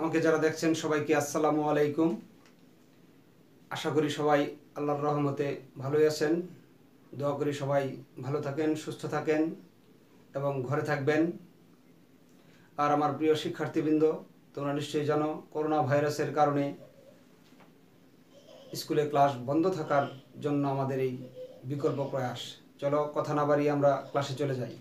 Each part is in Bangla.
আমাকে যারা দেখছেন সবাইকে আসসালামু আলাইকুম। আশা করি সবাই আল্লাহর রহমতে ভালোই আছেন। দোয়া করি সবাই ভালো থাকেন, সুস্থ থাকেন এবং ঘরে থাকবেন। আর আমার প্রিয় শিক্ষার্থীবৃন্দ, তোমরা নিশ্চয়ই জানো করোনা ভাইরাসের কারণে স্কুলে ক্লাস বন্ধ থাকার জন্য আমাদের এই বিকল্প প্রয়াস। চলো কথা না বাড়িয়ে আমরা ক্লাসে চলে যাই।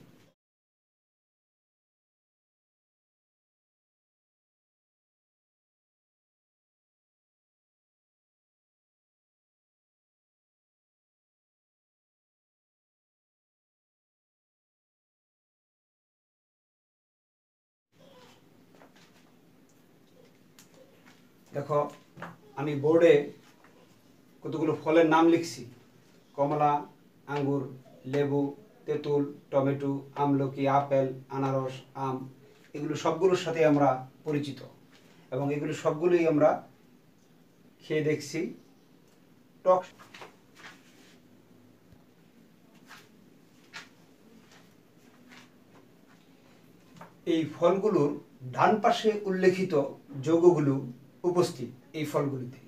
দেখো, আমি বোর্ডে কতগুলো ফলের নাম লিখছি। কমলা, আঙ্গুর, লেবু, তেঁতুল, টমেটো, আমলকি, আপেল, আনারস, আম, এগুলো সবগুলোর সাথে আমরা পরিচিত এবং এগুলো সবগুলোই আমরা খেয়ে দেখছি। টক এই ফলগুলোর ডান পাশে উল্লেখিত যৌগগুলো উপস্থিত এই ফলগুলিতে,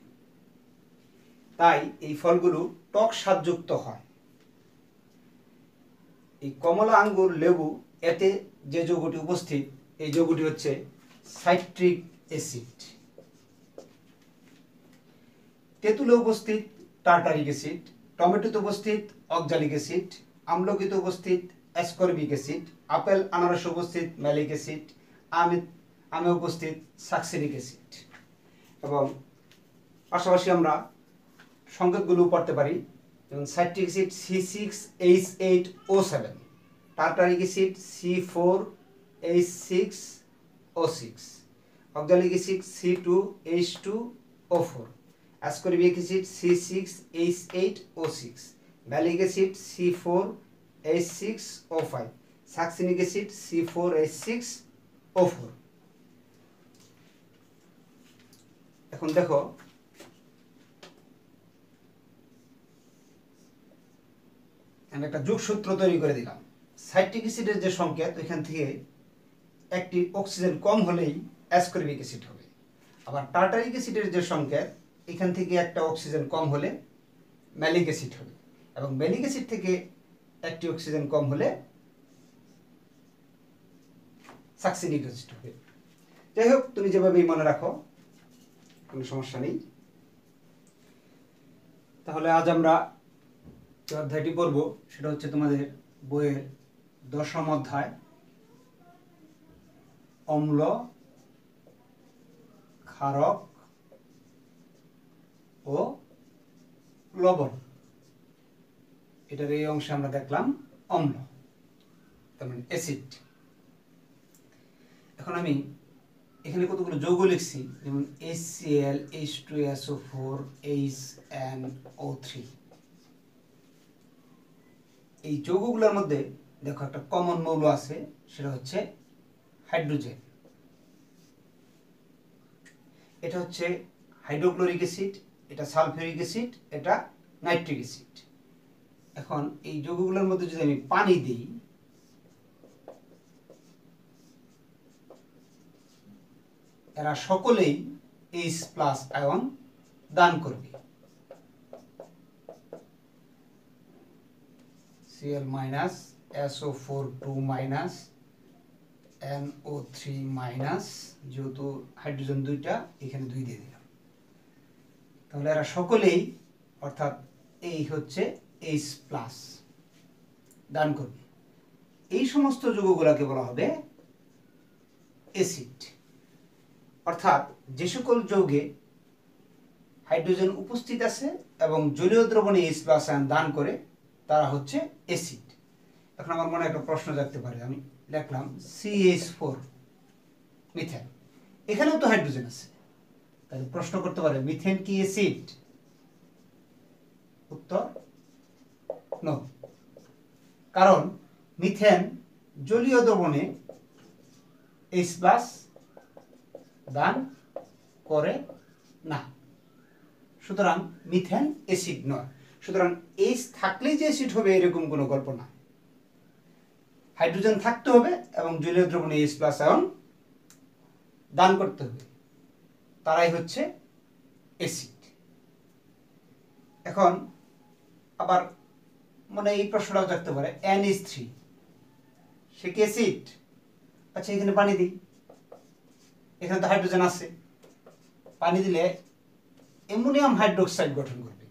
তাই এই ফলগুলো টক স্বাদযুক্ত হয়। এই কমলা, আঙ্গুর, লেবু এতে যে যৌগটি উপস্থিত এই যৌগটি হচ্ছে সাইট্রিক অ্যাসিড। তেঁতুলে উপস্থিত টার্টারিক অ্যাসিড, টমেটোতে উপস্থিত অক্সালিক অ্যাসিড, আমলকিতে উপস্থিত অ্যাসকর্বিক অ্যাসিড, আপেল আনারসে উপস্থিত ম্যালিক অ্যাসিড, আমে উপস্থিত সাকসিনিক অ্যাসিড। এবং পাশাপাশি আমরা সংকেতগুলো পড়তে পারি, যেমন citric acid C6H8O7, tartaric acid C4H6O6, oxalic acid C2H2O4, ascorbic acid C6H8O6, malic acid C4H6O5, succinic acid C4H6O4। এখন দেখো, আমি একটা যোগসূত্র তৈরি করে দিলাম। সাইট্রিক অ্যাসিডের যে সংকেত, ওইখান থেকে একটি অক্সিজেন কম হলেই অ্যাসকর্বিক অ্যাসিড হবে। আবার টার্টারিক অ্যাসিডের যে সংকেত, এখান থেকে একটা অক্সিজেন কম হলে ম্যালিক অ্যাসিড হবে এবং ম্যালিক অ্যাসিড থেকে একটি অক্সিজেন কম হলে সাকসিনিক অ্যাসিড হবে। যাই হোক, তুমি যেভাবেই মনে রাখো, কোনো সমস্যা নেই। তাহলে আজ আমরা যে অধ্যায়টি পড়ব সেটা হচ্ছে তোমাদের বইয়ের 10ম অধ্যায়, অম্ল, ক্ষারক ও লবণ। এটার এই অংশে আমরা দেখলাম অম্ল, তার মানে অ্যাসিড। এখন আমি এখানে কতগুলো যৌগ লিখছি, যেমন HCl, H2SO4, HNO3। এই যৌগগুলোর মধ্যে দেখো একটা কমন মৌল আছে, সেটা হচ্ছে হাইড্রোজেন। এটা হচ্ছে হাইড্রোক্লোরিক অ্যাসিড, এটা সালফিউরিক অ্যাসিড, এটা নাইট্রিক অ্যাসিড। এখন এই যৌগগুলোর মধ্যে যদি আমি পানি দিই, এরা সকলেই H+ আয়ন দান করবে। Cl-, SO4 2-, NO3-, যেহেতু হাইড্রোজেন দুইটা, এখানে 2 দিয়ে দিলাম। তাহলে এরা সকলেই, অর্থাৎ এই হচ্ছে H+ দান করবে। এই সমস্ত যৌগগুলোকে বলা হবে অ্যাসিড। অর্থাৎ যে সকল যৌগে হাইড্রোজেন উপস্থিত আছে এবং জলীয় দ্রবণে H+ আয়ন দান করে, তারা হচ্ছে অ্যাসিড। এখন আমার মনে একটা প্রশ্ন জাগতে পারে, আমি লিখলাম CH4 মিথেন, এখানেও তো হাইড্রোজেন আছে, তাহলে প্রশ্ন করতে পারে মিথেন কি অ্যাসিড? উত্তর নো, কারণ মিথেন জলীয় দ্রবণে H+ দান করে না, সুতরাং মিথেন অ্যাসিড নয়। সুতরাং H থাকলেই যে অ্যাসিড হবে এরকম কোনো গল্প না, হাইড্রোজেন থাকতে হবে এবং জলীয় দ্রবণে H+ আয়ন দান করতে হবে। তারাই হচ্ছে অ্যাসিড। এখন আবার মনে এই প্রশ্নটাও থাকতে পারে NH3 সে কি অ্যাসিড? আচ্ছা এখানে পানি দিই, এখানে তো হাইড্রোজেন আছে, পানি দিলে অ্যামোনিয়াম হাইড্রোক্সাইড গঠন করবে।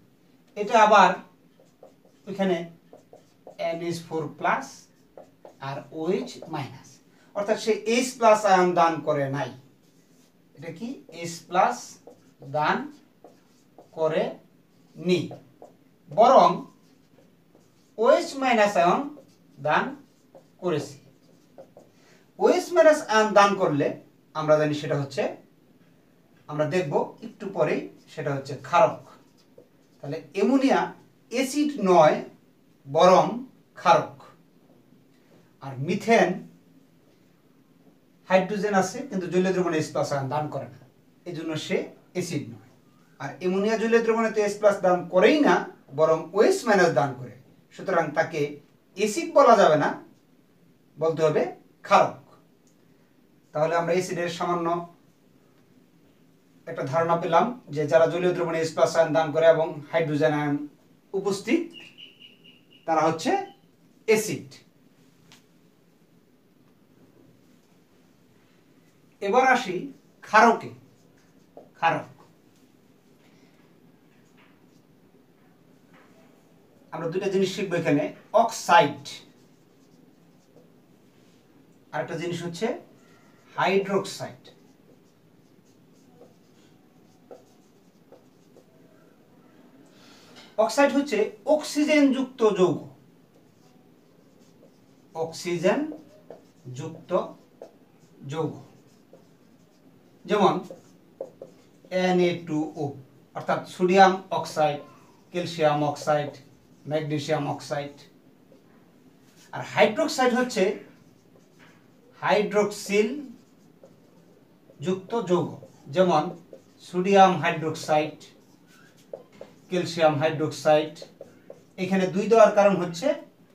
এটা আবার ওইখানে NH4 প্লাস আর OH মাইনাস, অর্থাৎ সে H প্লাস আয়ন দান করে নাই। এটা কি H প্লাস দান করে নি, বরং OH মাইনাস আয়ন দান করেছে। OH মাইনাস আয়ন দান করলে আমরা জানি সেটা হচ্ছে, আমরা দেখব একটু পরেই, সেটা হচ্ছে ক্ষারক। তাহলে অ্যামোনিয়া অ্যাসিড নয় বরং ক্ষারক। আর মিথেন হাইড্রোজেন আছে কিন্তু জলীয় দ্রবণে H প্লাস আয়ন দান করে না, এই জন্য সে অ্যাসিড নয়। আর অ্যামোনিয়া জলীয় দ্রবণে তো H প্লাস দান করেই না, বরং OH মাইনাস দান করে, সুতরাং তাকে অ্যাসিড বলা যাবে না, বলতে হবে ক্ষারক। তাহলে আমরা অ্যাসিডের সামান্য একটা ধারণা পেলাম যে যারা জলীয় দ্রবণে H প্লাস আয়ন দান করে এবং হাইড্রোজেন আয়ন উপস্থিত, তারা হচ্ছে অ্যাসিড। এবার আসি ক্ষারকে। ক্ষারক আমরা দুইটা জিনিস শিখবো এখানে, অক্সাইড আর একটা জিনিস হচ্ছে হাইড্রোক্সাইড। অক্সাইড হচ্ছে অক্সিজেন যুক্ত যৌগ, অক্সিজেন যুক্ত যৌগ, যেমন Na2O, অর্থাৎ sodium oxide, calcium oxide, magnesium oxide. আর হাইড্রোক্সাইড হচ্ছে হাইড্রোক্সিল যুক্ত যৌগ, যেমন সোডিয়াম হাইড্রোক্সাইড, ক্যালসিয়াম হাইড্রোক্সাইড। এখানে 2 দেওয়ার কারণ হচ্ছে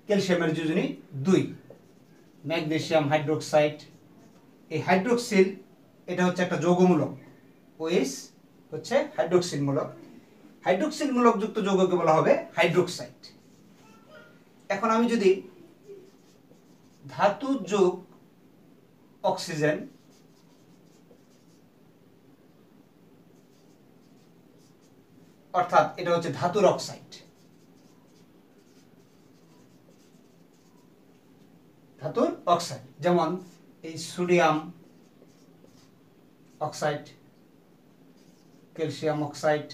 ক্যালসিয়ামের যোজনী 2। ম্যাগনেসিয়াম হাইড্রোক্সাইড, এই হাইড্রোক্সিল এটা হচ্ছে একটা যৌগমূলক, OH হচ্ছে হাইড্রোক্সিল মূলক, হাইড্রোক্সিল মূলক যুক্ত যৌগকে বলা হবে হাইড্রোক্সাইড। এখন আমি যদি ধাতু যোগ অক্সিজেন, অর্থাৎ এটা হচ্ছে ধাতুর অক্সাইড, ধাতুর অক্সাইড, যেমন এই sodium oxide, calcium oxide,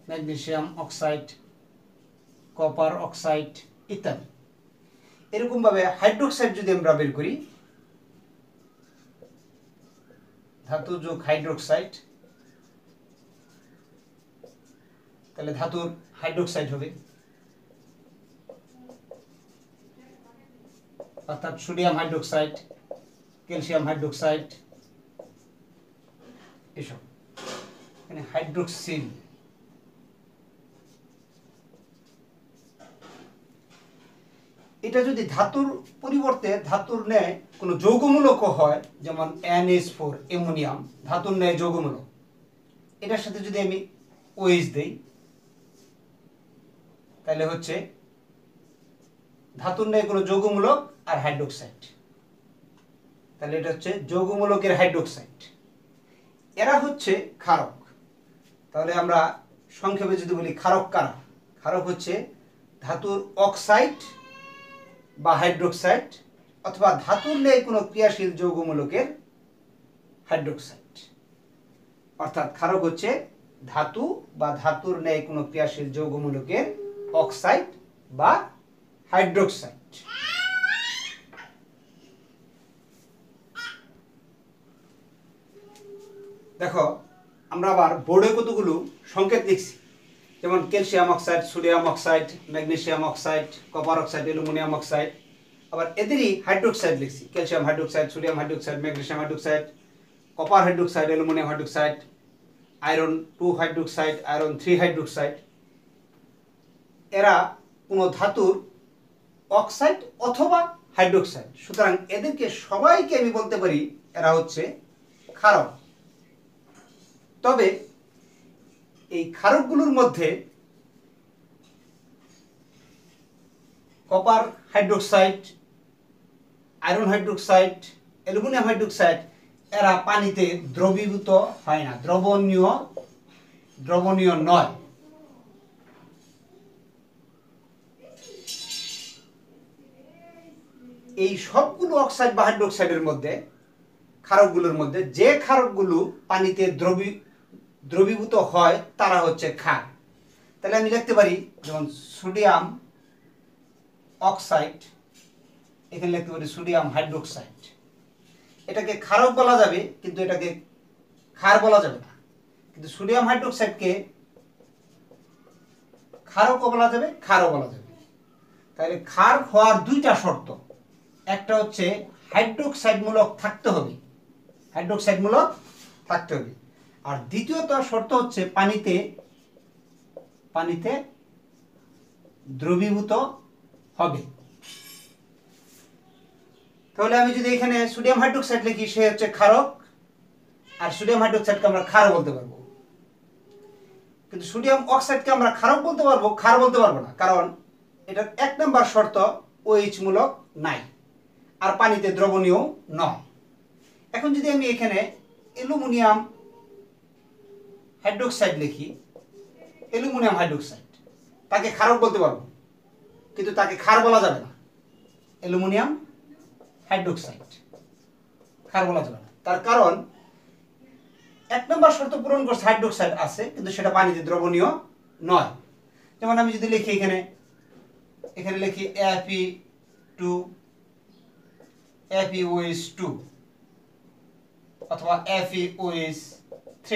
magnesium oxide, copper oxide ইত্যাদি। এরকম ভাবে হাইড্রোক্সাইড যদি আমরা বের করি, ধাতু যোগ হাইড্রোক্সাইড, তাহলে ধাতুর হাইড্রোক্সাইড হবে, অর্থাৎ সোডিয়াম হাইড্রোক্সাইড, ক্যালসিয়াম হাইড্রোক্সাইড এসব, মানে হাইড্রোক্সিল। এটা যদি ধাতুর পরিবর্তে ধাতুর ন্যায় কোনো যৌগমূলক হয়, যেমন NH4 অ্যামোনিয়াম ধাতুর ন্যায় যৌগমূলক, এটার সাথে যদি আমি OH দেই, তাহলে হচ্ছে ধাতুর ন্যায় কোনো যৌগমূলক আর হাইড্রোক্সাইড, তাহলে এটা হচ্ছে যৌগমূলকের হাইড্রোক্সাইড। এরা হচ্ছে ক্ষারক। তাহলে আমরা সংক্ষেপে যদি বলি ক্ষারক কারা, ক্ষারক হচ্ছে ধাতুর অক্সাইড বা হাইড্রোক্সাইড অথবা ধাতুর ন্যায় কোনো ক্রিয়াশীল যৌগমূলকের হাইড্রোক্সাইড। অর্থাৎ ক্ষারক হচ্ছে ধাতু বা ধাতুর ন্যায় কোনো ক্রিয়াশীল যৌগমূলকের অক্সাইড বা হাইড্রোক্সাইড। দেখো আমরা আবার বোর্ডে কতগুলো সংকেত লিখছি, যেমন calcium oxide, sodium oxide, magnesium oxide, copper oxide, aluminium oxide. আবার এদেরই হাইড্রোক্সাইড লিখছি, calcium hydroxide, sodium hydroxide, magnesium hydroxide, copper hydroxide, aluminium hydroxide, iron 2 hydroxide, iron 3 hydroxide. এরা কোনো ধাতুর অক্সাইড অথবা হাইড্রোক্সাইড, সুতরাং এদেরকে সবাইকে আমি বলতে পারি এরা হচ্ছে ক্ষারক। তবে এই ক্ষারকগুলোর মধ্যে copper hydroxide, iron hydroxide, aluminium hydroxide এরা পানিতে দ্রবীভূত হয় না, দ্রবণীয় নয়। এই সবগুলো অক্সাইড বা হাইড্রোক্সাইডের মধ্যে, ক্ষারকগুলোর মধ্যে যে ক্ষারকগুলো পানিতে দ্রবীভূত হয় তারা হচ্ছে ক্ষার। তাহলে আমি লিখতে পারি যেমন সোডিয়াম অক্সাইড, এখানে লিখতে পারি সোডিয়াম হাইড্রোক্সাইড। এটাকে ক্ষারক বলা যাবে কিন্তু এটাকে ক্ষার বলা যাবে না। কিন্তু সোডিয়াম হাইড্রোক্সাইডকে ক্ষারকও বলা যাবে, ক্ষারও বলা যাবে। তাহলে ক্ষার হওয়ার দুইটা শর্ত, একটা হচ্ছে হাইড্রোক্সাইড মূলক থাকতে হবে, আর দ্বিতীয়ত শর্ত হচ্ছে পানিতে দ্রবীভূত হবে। তাহলে আমি যদি এখানে সোডিয়াম হাইড্রোক্সাইড লিখি সে হচ্ছে ক্ষারক, আর সোডিয়াম হাইড্রোক্সাইডকে আমরা ক্ষার বলতে পারবো। কিন্তু সোডিয়াম অক্সাইডকে আমরা ক্ষারক বলতে পারবো, ক্ষার বলতে পারবো না, কারণ এটার 1 নম্বর শর্ত OH মূলক নাই আর পানিতে দ্রবণীয় নয়। এখন যদি আমি এখানে অ্যালুমিনিয়াম হাইড্রোক্সাইড লিখি, অ্যালুমিনিয়াম হাইড্রোক্সাইড, তাকে ক্ষারক বলতে পারবো কিন্তু তাকে ক্ষার বলা যাবে না। অ্যালুমিনিয়াম হাইড্রোক্সাইড ক্ষার বলা যাবে না, তার কারণ 1 নম্বর শর্ত পূরণ করছে, হাইড্রোক্সাইড আছে কিন্তু সেটা পানিতে দ্রবণীয় নয়। যেমন আমি যদি লিখি এখানে লিখি FeOH2 অথবা FeOH3,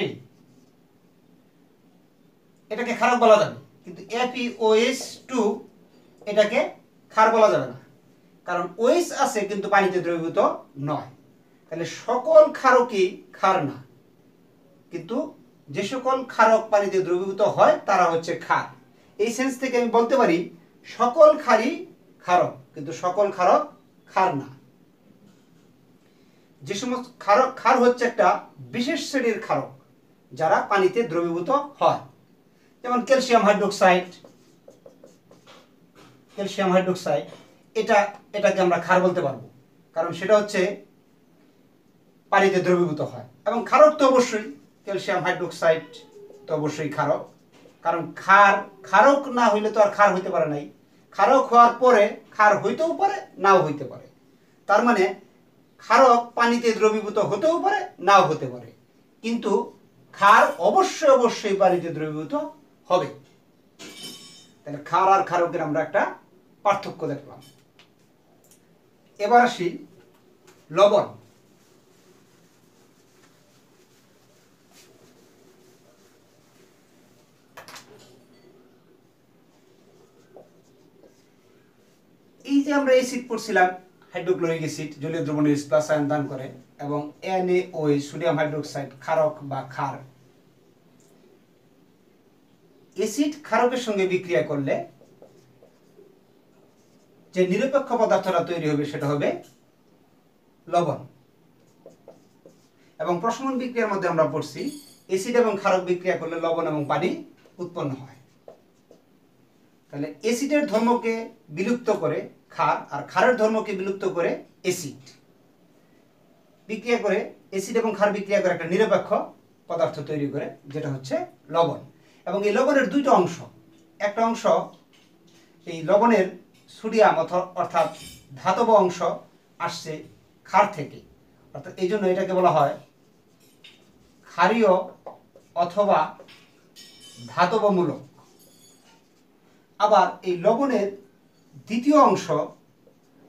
এটাকে ক্ষারক বলা যাবে কিন্তু FeOH2 এটাকে ক্ষার বলা যাবে না, কারণ OH আছে কিন্তু পানিতে দ্রবীভূত নয়। তাহলে সকল ক্ষারকই ক্ষার না, কিন্তু যে সকল ক্ষারক পানিতে দ্রবীভূত হয় তারা হচ্ছে ক্ষার। এই সেন্স থেকে আমি বলতে পারি সকল ক্ষারই ক্ষারক কিন্তু সকল ক্ষারক ক্ষার না। যে সমস্ত ক্ষার হচ্ছে একটা বিশেষ শ্রেণীর ক্ষারক যারা পানিতে দ্রবীভূত হয়, যেমন ক্যালসিয়াম হাইড্রোক্সাইড, এটাকে আমরা ক্ষার বলতে পারবো কারণ সেটা হচ্ছে পানিতে দ্রবীভূত হয়। এবং ক্ষারক তো অবশ্যই, ক্যালসিয়াম হাইড্রোক্সাইড তো অবশ্যই ক্ষারক, কারণ ক্ষারক না হইলে তো আর ক্ষার হইতে পারে নাই। ক্ষারক হওয়ার পরে ক্ষার হইতেও পারে নাও হইতে পারে, তার মানে ক্ষারক পানিতে দ্রবীভূত হতেও পারে নাও হতে পারে, কিন্তু ক্ষার অবশ্যই পানিতে দ্রবীভূত হবে। তাহলে ক্ষার আর ক্ষারকের আমরা একটা পার্থক্য দেখলাম। এবার আসি লবণ। এই যে আমরা অ্যাসিড পড়ছিলাম, হাইড্রোক্লোরিক অ্যাসিড জলীয় দ্রবণে H+ আয়ন দান করে, এবং NaOH সোডিয়াম হাইড্রোক্সাইড ক্ষারক বা ক্ষার। অ্যাসিড ক্ষারকের সঙ্গে বিক্রিয়া করলে যে নিরপেক্ষ পদার্থটা তৈরি হবে সেটা হবে লবণ। এবং প্রশমন বিক্রিয়ার মধ্যে আমরা পড়ছি অ্যাসিড এবং ক্ষারক বিক্রিয়া করলে লবণ এবং পানি উৎপন্ন হয়। তাহলে অ্যাসিডের ধর্মকে বিলুপ্ত করে ক্ষার আর ক্ষারের ধর্মকে বিলুপ্ত করে অ্যাসিড বিক্রিয়া করে, অ্যাসিড এবং ক্ষার বিক্রিয়া করে একটা নিরপেক্ষ পদার্থ তৈরি করে যেটা হচ্ছে লবণ। এবং এই লবণের দুইটা অংশ, একটা অংশ এই লবণের সোডিয়াম অর্থাৎ ধাতব অংশ আসছে ক্ষার থেকে, অর্থাৎ এই জন্য এটাকে বলা হয় ক্ষারীয় অথবা ধাতবমূলক। আবার এই লবণের দ্বিতীয় অংশ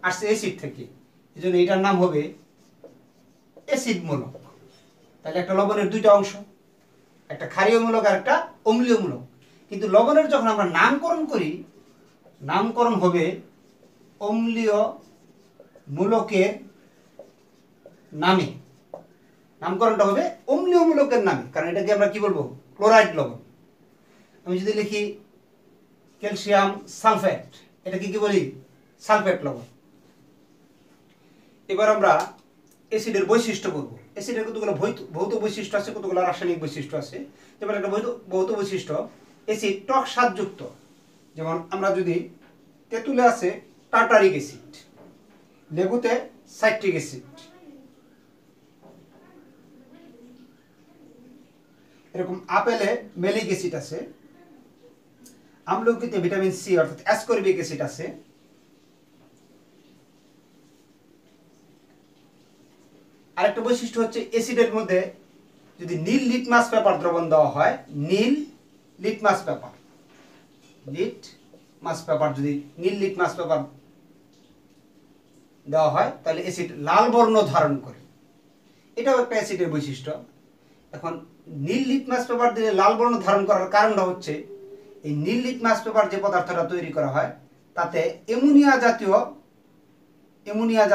আসছে অ্যাসিড থেকে, এই জন্য এটার নাম হবে অ্যাসিডমূলক। তাহলে একটা লবণের দুইটা অংশ, একটা ক্ষারীয়মূলক আর একটা অম্লীয়মূলক। কিন্তু লবণের যখন আমরা নামকরণ করি, নামকরণ হবে অম্লীয় মূলকের নামে, নামকরণটা হবে অম্লীয় মূলকের নামে, কারণ এটাকে আমরা কি বলবো, ক্লোরাইড লবণ। আমি যদি লিখি ক্যালসিয়াম সালফেট, এটাকে কি বলি, সালফেট লবণ। এবার আমরা অ্যাসিডের বৈশিষ্ট্য করব। অ্যাসিডের কতগুলো ভৌত বৈশিষ্ট্য আছে, কতগুলো রাসায়নিক বৈশিষ্ট্য আছে। যেমন একটা ভৌত বৈশিষ্ট্য, অ্যাসিড টক স্বাদযুক্ত। যেমন আমরা যদি তেঁতুলে আছে টার্টারিক অ্যাসিড, লেবুতে সাইট্রিক অ্যাসিড, এরকম আপেলে মেলিক অ্যাসিড আছে, আমলকিতে ভিটামিন সি অর্থাৎ অ্যাসকর্বিক অ্যাসিড আছে। আরেকটা বৈশিষ্ট্য হচ্ছে অ্যাসিডের মধ্যে যদি নীল লিটমাস পেপার দ্রবণ দেওয়া হয়, নীল লিটমাস পেপার যদি নীল লিটমাস পেপার দেওয়া হয় তাহলে অ্যাসিড লাল বর্ণ ধারণ করে। এটাও একটা অ্যাসিডের বৈশিষ্ট্য। এখন নীল লিটমাস পেপার দিয়ে লাল বর্ণ ধারণ করার কারণটা হচ্ছে এই নীল লিটমাস পেপার যে পদার্থটা তৈরি করা হয় তাতে অ্যামোনিয়া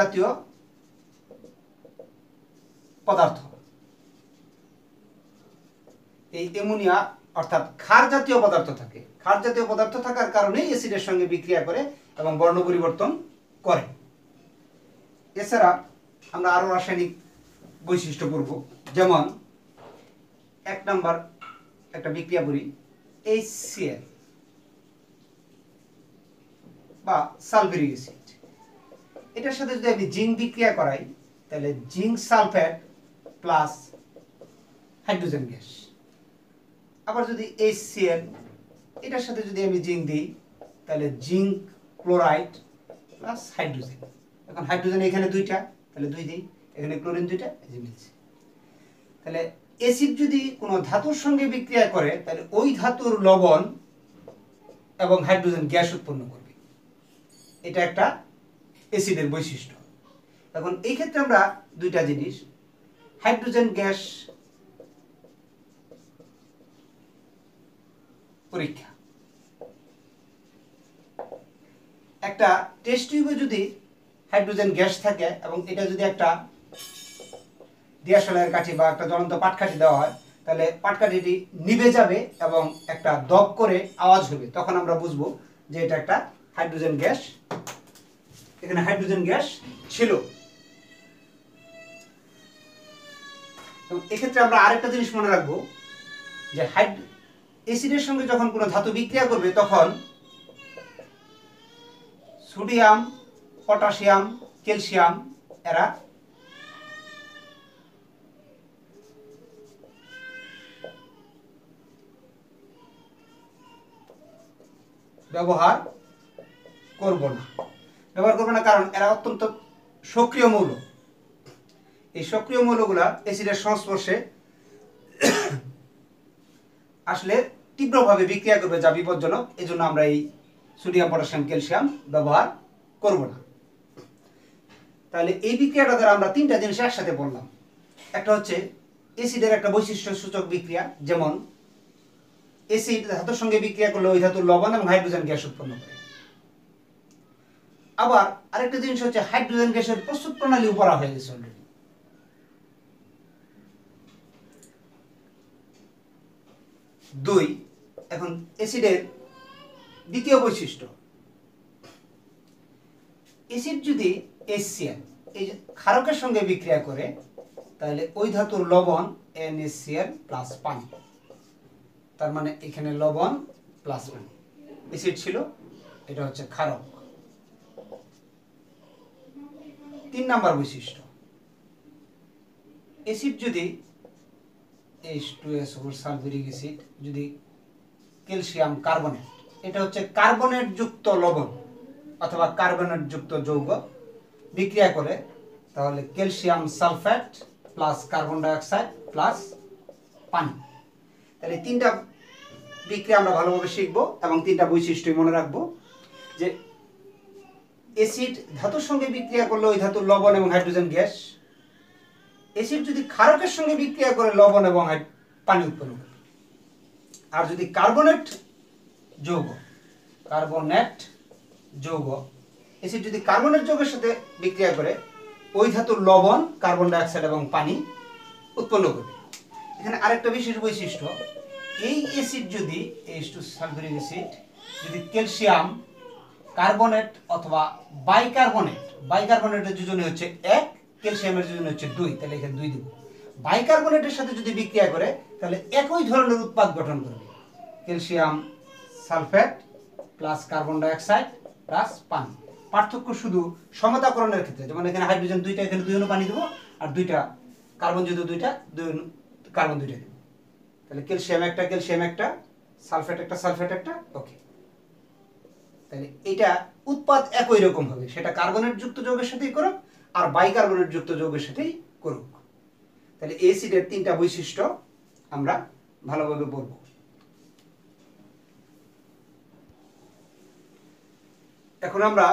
জাতীয় পদার্থ, এই অ্যামোনিয়া অর্থাৎ ক্ষার জাতীয় পদার্থ থাকে। ক্ষার জাতীয় পদার্থ থাকার কারণে অ্যাসিডের সঙ্গে বিক্রিয়া করে এবং বর্ণ পরিবর্তন করে। এছাড়া আমরা আরো রাসায়নিক বৈশিষ্ট্য করব। যেমন 1 নাম্বার একটা বিক্রিয়া করি, HCl বা সালফিউরিক অ্যাসিড। এটার সাথে যদি আমি জিঙ্ক বিক্রিয়া করাই তাহলে zinc sulphate plus hydrogen gas. আবার যদি HCl এটার সাথে যদি আমি জিঙ্ক দিই তাহলে জিঙ্ক ক্লোরাইড প্লাস হাইড্রোজেন। এখন হাইড্রোজেন এখানে 2টা, তাহলে 2 দিই, এখানে ক্লোরিন 2টা, এই যে মিলছে। তাহলে অ্যাসিড যদি কোনো ধাতুর সঙ্গে বিক্রিয়া করে তাহলে ওই ধাতুর লবণ এবং হাইড্রোজেন গ্যাস উৎপন্ন করবে। এটা একটা অ্যাসিডের বৈশিষ্ট্য। এখন এই ক্ষেত্রে আমরা 2টা জিনিস, হাইড্রোজেন গ্যাস পরীক্ষা। একটা টেস্ট টিউবে যদি হাইড্রোজেন গ্যাস থাকে এবং এটা যদি একটা দিয়াশলাইয়ের কাঠি বা একটা জ্বলন্ত পাটকাঠি দেওয়া হয় তাহলে পাটকাঠিটি নিভে যাবে এবং একটা দপ করে আওয়াজ হবে। তখন আমরা বুঝবো যে এটা একটা হাইড্রোজেন গ্যাস, এখানে হাইড্রোজেন গ্যাস ছিল। এক্ষেত্রে আমরা আরেকটা জিনিস মনে রাখবো যে অ্যাসিডের সঙ্গে যখন কোনো ধাতু বিক্রিয়া করবে তখন সোডিয়াম, পটাশিয়াম, ক্যালসিয়াম এরা ব্যবহার করব না, কারণ এরা অত্যন্ত সক্রিয় মৌল। এই সক্রিয় মৌলগুলা অ্যাসিডের সংস্পর্শে আসলে তীব্রভাবে বিক্রিয়া করবে, যা বিপজ্জনক। এজন্য আমরা এই সোডিয়াম, পটাশিয়াম, ক্যালসিয়াম ব্যবহার করব না। তাহলে এই বিক্রিয়াটা দ্বারা আমরা 3টা জিনিস একসাথে বললাম। একটা হচ্ছে অ্যাসিডের একটা বৈশিষ্ট্য সূচক বিক্রিয়া, যেমন অ্যাসিড ধাতুর সঙ্গে বিক্রিয়া করলে ওই ধাতুর লবণ এবং হাইড্রোজেন গ্যাস উৎপন্ন করে। আবার আরেকটা জিনিস হচ্ছে হাইড্রোজেন গ্যাসের প্রস্তুত প্রণালী পড়া হয়ে গেছে অলরেডি। 2, এখন অ্যাসিডের দ্বিতীয় বৈশিষ্ট্য, অ্যাসিড যদি HCl এই ক্ষারকের সঙ্গে বিক্রিয়া করে তাহলে ওই ধাতুর লবণ NaCl প্লাস পানি। তার মানে এখানে লবণ প্লাস পানি, অ্যাসিড ছিল, এটা হচ্ছে ক্ষারক। 3 নাম্বার বৈশিষ্ট্য, অ্যাসিড যদি H2SO4 সালফিউরিক অ্যাসিড যদি ক্যালসিয়াম কার্বনেট, এটা হচ্ছে কার্বনেট যুক্ত লবণ অথবা কার্বনেট যুক্ত যৌগ বিক্রিয়া করে তাহলে calcium sulphate plus carbon dioxide plus পানি। তাহলে 3টা বিক্রিয়া আমরা ভালোভাবে শিখবো এবং 3টা বৈশিষ্ট্য মনে রাখবো যে অ্যাসিড ধাতুর সঙ্গে বিক্রিয়া করলে ওই ধাতুর লবণ এবং হাইড্রোজেন গ্যাস। অ্যাসিড যদি ক্ষারকের সঙ্গে বিক্রিয়া করে লবণ এবং পানি উৎপন্ন করে। আর যদি কার্বনেট যৌগ অ্যাসিড যদি কার্বনেট যৌগের সাথে বিক্রিয়া করে ওই ধাতুর লবণ, কার্বন ডাইঅক্সাইড এবং পানি উৎপন্ন করবে। এখানে আরেকটা বিশেষ বৈশিষ্ট্য, এই অ্যাসিড যদি H2 সালফিউরিক অ্যাসিড যদি ক্যালসিয়াম কার্বনেট অথবা বাইকার্বনেটের যোজনী হচ্ছে 1, ক্যালসিয়ামের যোজনী হচ্ছে 2, তাহলে এখানে 2 দেব। বাইকার্বনেটের সাথে যদি বিক্রিয়া করে তাহলে একই ধরনের উৎপাদ গঠন করবে, calcium sulphate plus carbon dioxide plus পানি। পার্থক্য শুধু সমতাকরণের ক্ষেত্রে, যেমন এখানে হাইড্রোজেন দুইটা, এখানে 2 অনু পানি দেবো, আর দুইটা কার্বন যেহেতু দুইটা, 2 অনু কার্বন দুইটা দেবো, তাহলে ক্যালসিয়াম একটা, সালফেট একটা, ওকে। তাহলে এটা উৎপাদ একই রকম হবে, সেটা কার্বনেট যুক্ত যৌগের সাথেই করুক আর বাইকার্বনেট যুক্ত যৌগের সাথেই করুক। তাহলে অ্যাসিডের 3টা বৈশিষ্ট্য আমরা ভালোভাবে বলবো। এখন আমরা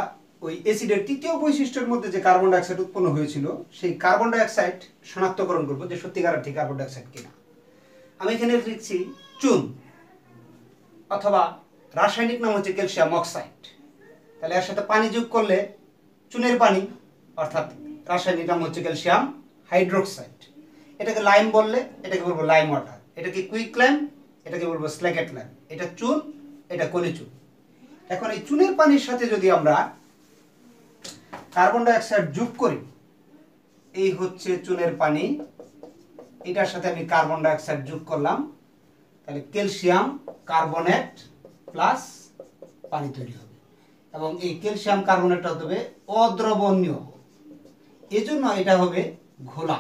ওই অ্যাসিডের তৃতীয় বৈশিষ্ট্যের মধ্যে যে কার্বন ডাইঅক্সাইড উৎপন্ন হয়েছিল সেই কার্বন ডাইঅক্সাইড শনাক্তকরণ করব যে সত্যিকারের ঠিক কার্বন ডাইঅক্সাইড কিনা। আমি এখানে লিখছি চুন, অথবা রাসায়নিক নাম হচ্ছে ক্যালসিয়াম অক্সাইড। তাহলে এর সাথে পানি যোগ করলে চুনের পানি, অর্থাৎ রাসায়নিক নাম হচ্ছে ক্যালসিয়াম হাইড্রোক্সাইড। এটাকে লাইম বললে এটাকে বলবো লাইম ওয়াটার, এটাকে কুইক লাইম, এটাকে বলবো স্ল্যাকেট লাইম। এটা চুন, এটা কলি চুন। এখন এই চুনের পানির সাথে যদি আমরা কার্বন ডাইঅক্সাইড যোগ করি, এই হচ্ছে চুনের পানি, এটার সাথে আমি কার্বন ডাইঅক্সাইড যোগ করলাম, তাহলে ক্যালসিয়াম কার্বনেট প্লাস পানি তৈরি হবে। এবং এই ক্যালসিয়াম কার্বনেটটা হবে অদ্রবণীয়, এজন্য এটা হবে ঘোলা।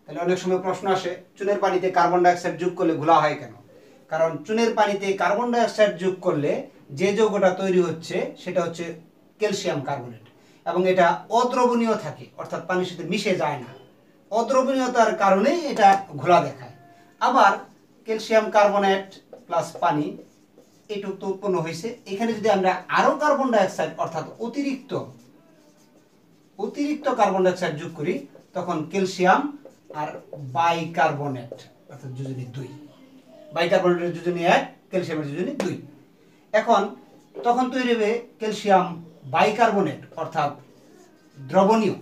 তাহলে অনেক সময় প্রশ্ন আসে চুনের পানিতে কার্বন ডাইঅক্সাইড যোগ করলে ঘোলা হয় কেন? কারণ চুনের পানিতে কার্বন ডাইঅক্সাইড যোগ করলে যে যৌগটা তৈরি হচ্ছে সেটা হচ্ছে ক্যালসিয়াম কার্বনেট, এবং এটা অদ্রবণীয় থাকে, অর্থাৎ পানির সাথে মিশে যায় না। অদ্রবণীয়তার কারণেই এটা ঘোলা দেখায়। আবার ক্যালসিয়াম কার্বনেট প্লাস পানি এটুকু তো উৎপন্ন হয়েছে, এখানে যদি আমরা আরো কার্বন ডাইঅক্সাইড অর্থাৎ অতিরিক্ত কার্বন ডাইঅক্সাইড যোগ করি, তখন ক্যালসিয়াম আর বাইকার্বনেট অর্থাৎ যোজনী 2, বাইকার্বনেটের যোজনী 1, ক্যালসিয়ামের যোজনী 2। এখন তখন তৈরি হবে ক্যালসিয়াম বাইকার্বনেট অর্থাৎ দ্রবণীয়।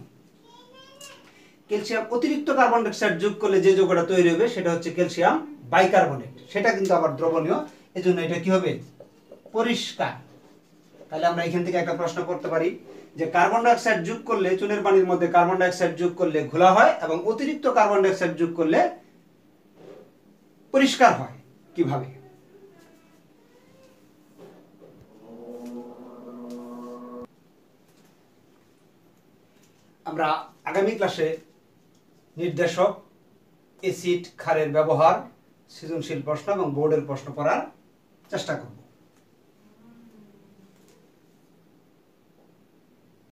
ক্যালসিয়াম অতিরিক্ত কার্বন ডাইঅক্সাইড যোগ করলে যে যৌগটা তৈরি হবে সেটা হচ্ছে ক্যালসিয়াম বাইকার্বনেট, সেটা কিন্তু আবার দ্রবণীয়, এজন্য এটা কি হবে? পরিষ্কার। তাহলে আমরা এখান থেকে একটা প্রশ্ন করতে পারি যে কার্বন ডাইঅক্সাইড যোগ করলে চুনের পানির মধ্যে কার্বন ডাইঅক্সাইড যোগ করলে ঘোলা হয় এবং অতিরিক্ত কার্বন ডাইঅক্সাইড যোগ করলে পরিষ্কার হয়, কিভাবে? আমরা আগামী ক্লাসে নির্দেশক, অ্যাসিড, ক্ষারের ব্যবহার, সৃজনশীল প্রশ্ন এবং বোর্ডের প্রশ্ন করার চেষ্টা করব।